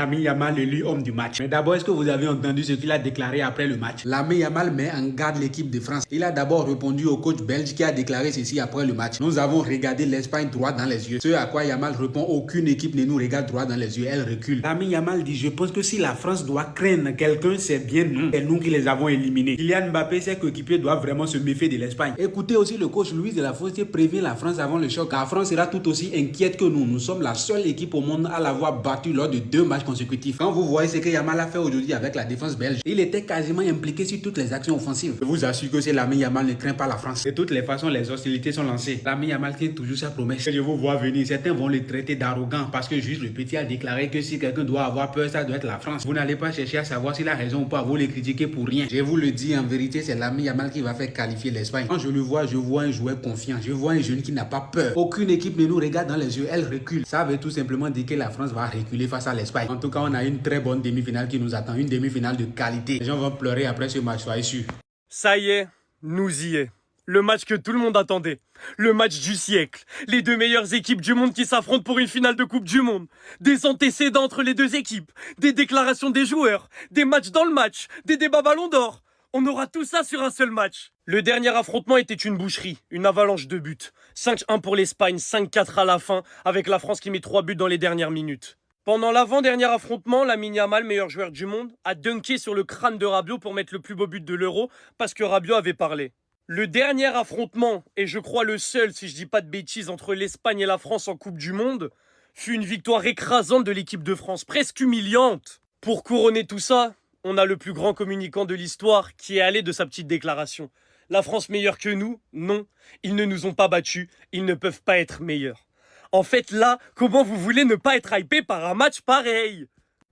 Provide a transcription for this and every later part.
Lamine Yamal élu homme du match. Mais d'abord, est-ce que vous avez entendu ce qu'il a déclaré après le match? Lamine Yamal met en garde l'équipe de France. Il a d'abord répondu au coach belge qui a déclaré ceci après le match. Nous avons regardé l'Espagne droit dans les yeux. Ce à quoi Yamal répond, aucune équipe ne nous regarde droit dans les yeux, elle recule. Lamine Yamal dit, je pense que si la France doit craindre quelqu'un, c'est bien nous. C'est nous qui les avons éliminés. Kylian Mbappé, ses coéquipiers doivent vraiment se méfier de l'Espagne. Écoutez aussi le coach Luis de la Fuente prévient la France avant le choc. La France sera tout aussi inquiète que nous. Nous sommes la seule équipe au monde à l'avoir battu lors de 2 matchs consécutifs. Quand vous voyez ce que Yamal a fait aujourd'hui avec la défense belge, il était quasiment impliqué sur toutes les actions offensives. Je vous assure que c'est Lamine Yamal ne craint pas la France. De toutes les façons, les hostilités sont lancées. Lamine Yamal tient toujours sa promesse. Je vous vois venir. Certains vont le traiter d'arrogant parce que juste le petit a déclaré que si quelqu'un doit avoir peur, ça doit être la France. Vous n'allez pas chercher à savoir s'il a raison ou pas. Vous les critiquez pour rien. Je vous le dis en vérité, c'est Lamine Yamal qui va faire qualifier l'Espagne. Quand je le vois, je vois un joueur confiant. Je vois un jeune qui n'a pas peur. Aucune équipe ne nous regarde dans les yeux. Elle recule. Ça veut tout simplement dire que la France va reculer face à l'Espagne. En tout cas, on a une très bonne demi-finale qui nous attend. Une demi-finale de qualité. Les gens vont pleurer après ce match, soyez sûr. Ça y est, nous y est. Le match que tout le monde attendait. Le match du siècle. Les 2 meilleures équipes du monde qui s'affrontent pour une finale de Coupe du Monde. Des antécédents entre les 2 équipes. Des déclarations des joueurs. Des matchs dans le match. Des débats ballon d'or. On aura tout ça sur un seul match. Le dernier affrontement était une boucherie. Une avalanche de buts. 5-1 pour l'Espagne, 5-4 à la fin. Avec la France qui met 3 buts dans les dernières minutes. Pendant l'avant-dernier affrontement, Lamine Yamal, meilleur joueur du monde, a dunké sur le crâne de Rabiot pour mettre le plus beau but de l'Euro parce que Rabiot avait parlé. Le dernier affrontement, et je crois le seul si je dis pas de bêtises, entre l'Espagne et la France en Coupe du Monde, fut une victoire écrasante de l'équipe de France, presque humiliante. Pour couronner tout ça, on a le plus grand communicant de l'histoire qui est allé de sa petite déclaration. La France meilleure que nous? Non. Ils ne nous ont pas battus, ils ne peuvent pas être meilleurs. En fait, là, comment vous voulez ne pas être hypé par un match pareil?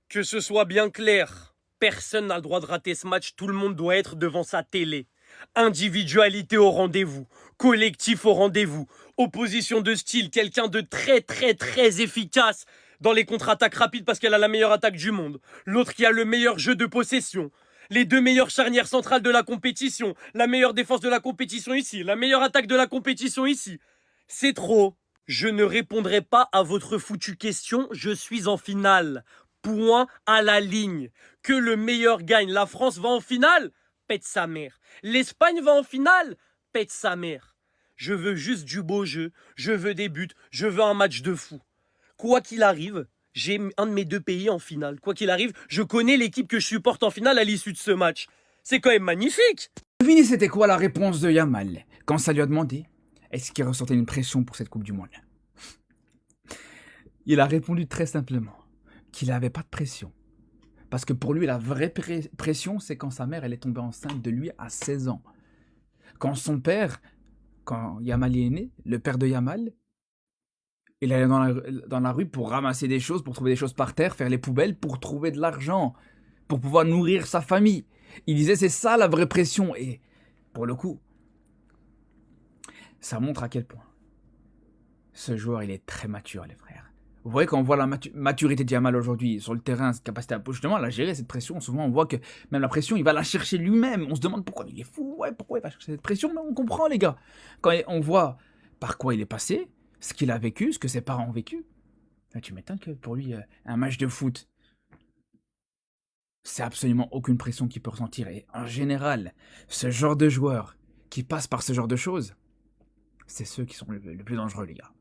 Que ce soit bien clair, personne n'a le droit de rater ce match, tout le monde doit être devant sa télé. Individualité au rendez-vous, collectif au rendez-vous, opposition de style, quelqu'un de très efficace dans les contre-attaques rapides parce qu'elle a la meilleure attaque du monde. L'autre qui a le meilleur jeu de possession. Les 2 meilleures charnières centrales de la compétition. La meilleure défense de la compétition ici. La meilleure attaque de la compétition ici. C'est trop. Je ne répondrai pas à votre foutue question, je suis en finale. Point à la ligne. Que le meilleur gagne. La France va en finale? Pète sa mère. L'Espagne va en finale? Pète sa mère. Je veux juste du beau jeu, je veux des buts, je veux un match de fou. Quoi qu'il arrive, j'ai un de mes 2 pays en finale. Quoi qu'il arrive, je connais l'équipe que je supporte en finale à l'issue de ce match. C'est quand même magnifique. Devinez c'était quoi la réponse de Yamal quand ça lui a demandé est-ce qu'il ressentait une pression pour cette Coupe du Monde. Il a répondu très simplement qu'il n'avait pas de pression. Parce que pour lui, la vraie pression, c'est quand sa mère elle est tombée enceinte de lui à 16 ans. Quand son père, quand Yamal est né, le père de Yamal, il allait dans la rue pour ramasser des choses, pour trouver des choses par terre, faire les poubelles, pour trouver de l'argent, pour pouvoir nourrir sa famille. Il disait c'est ça la vraie pression. Et pour le coup, ça montre à quel point ce joueur il est très mature, les frères. Vous voyez, quand on voit la maturité de Yamal aujourd'hui sur le terrain, cette capacité justement à gérer cette pression, souvent on voit que même la pression, il va la chercher lui-même. On se demande pourquoi il est fou, ouais, pourquoi il va chercher cette pression, mais on comprend les gars. Quand on voit par quoi il est passé, ce qu'il a vécu, ce que ses parents ont vécu, tu m'étonnes que pour lui, un match de foot, c'est absolument aucune pression qu'il peut ressentir. Et en général, ce genre de joueurs qui passent par ce genre de choses, c'est ceux qui sont le plus dangereux, les gars.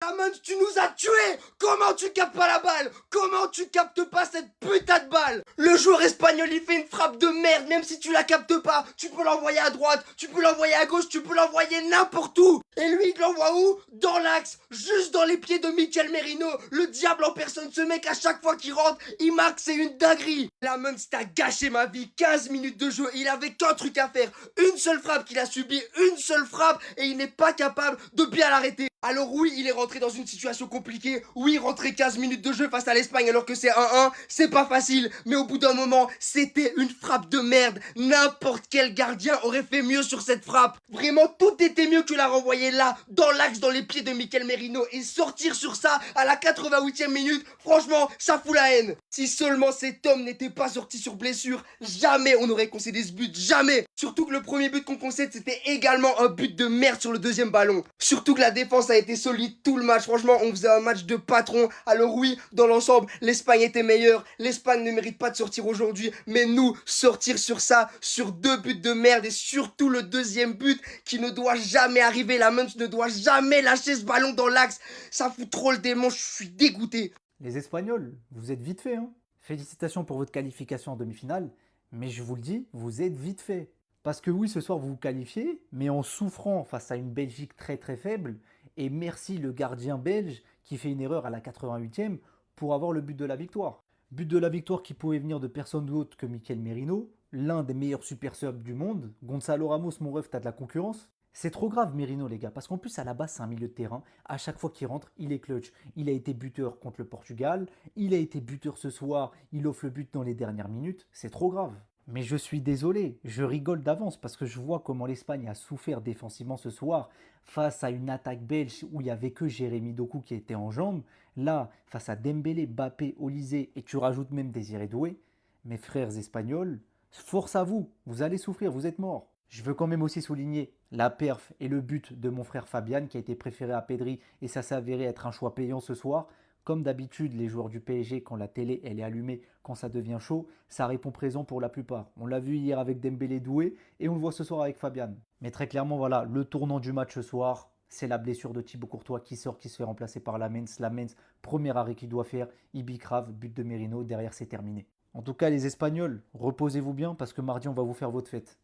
Amund, tu nous as tués! Comment tu captes pas la balle? Comment tu captes pas cette putain de balle? Le joueur espagnol il fait une frappe de merde, même si tu la captes pas, tu peux l'envoyer à droite, tu peux l'envoyer à gauche, tu peux l'envoyer n'importe où. Et lui il l'envoie où? Dans l'axe, juste dans les pieds de Mikel Merino, le diable en personne. Ce mec à chaque fois qu'il rentre, il marque, c'est une dinguerie. Amund, t'as gâché ma vie, 15 minutes de jeu, il avait qu'un truc à faire, une seule frappe qu'il a subi, une seule frappe, et il n'est pas capable de bien l'arrêter. Alors oui, il est rentré dans une situation compliquée. Oui, rentrer 15 minutes de jeu face à l'Espagne alors que c'est 1-1, c'est pas facile. Mais au bout d'un moment, c'était une frappe de merde. N'importe quel gardien aurait fait mieux sur cette frappe. Vraiment, tout était mieux que la renvoyer là, dans l'axe, dans les pieds de Mikel Merino. Et sortir sur ça à la 88e minute, franchement, ça fout la haine. Si seulement cet homme n'était pas sorti sur blessure, jamais on aurait concédé ce but, jamais. Surtout que le premier but qu'on concède, c'était également un but de merde sur le deuxième ballon. Surtout que la défense a été solide tout le match. Franchement, on faisait un match de patron. Alors oui, dans l'ensemble, l'Espagne était meilleure. L'Espagne ne mérite pas de sortir aujourd'hui. Mais nous, sortir sur ça, sur 2 buts de merde et surtout le deuxième but qui ne doit jamais arriver. La Munch ne doit jamais lâcher ce ballon dans l'axe. Ça fout trop le démon, je suis dégoûté. Les Espagnols, vous êtes vite fait, hein. Félicitations pour votre qualification en demi-finale, mais je vous le dis, vous êtes vite fait. Parce que oui, ce soir vous vous qualifiez, mais en souffrant face à une Belgique très très faible, et merci le gardien belge qui fait une erreur à la 88e pour avoir le but de la victoire. But de la victoire qui pouvait venir de personne d'autre que Mikel Merino, l'un des meilleurs super subs du monde. Gonzalo Ramos, mon ref, t'as de la concurrence. C'est trop grave Merino les gars, parce qu'en plus à la base c'est un milieu de terrain, à chaque fois qu'il rentre, il est clutch. Il a été buteur contre le Portugal, il a été buteur ce soir, il offre le but dans les dernières minutes, c'est trop grave. Mais je suis désolé, je rigole d'avance parce que je vois comment l'Espagne a souffert défensivement ce soir face à une attaque belge où il n'y avait que Jérémy Doku qui était en jambes. Là, face à Dembélé, Mbappé, Olysée et tu rajoutes même Désiré Doué, mes frères espagnols, force à vous, vous allez souffrir, vous êtes morts. Je veux quand même aussi souligner la perf et le but de mon frère Fabian qui a été préféré à Pedri et ça s'est avéré être un choix payant ce soir. Comme d'habitude, les joueurs du PSG, quand la télé elle est allumée, quand ça devient chaud, ça répond présent pour la plupart. On l'a vu hier avec Dembélé Doué et on le voit ce soir avec Fabian. Mais très clairement, voilà, le tournant du match ce soir, c'est la blessure de Thibaut Courtois qui sort, qui se fait remplacer par Lamens. Lamens, premier arrêt qu'il doit faire, il bicrave, but de Merino, derrière c'est terminé. En tout cas, les Espagnols, reposez-vous bien parce que mardi on va vous faire votre fête.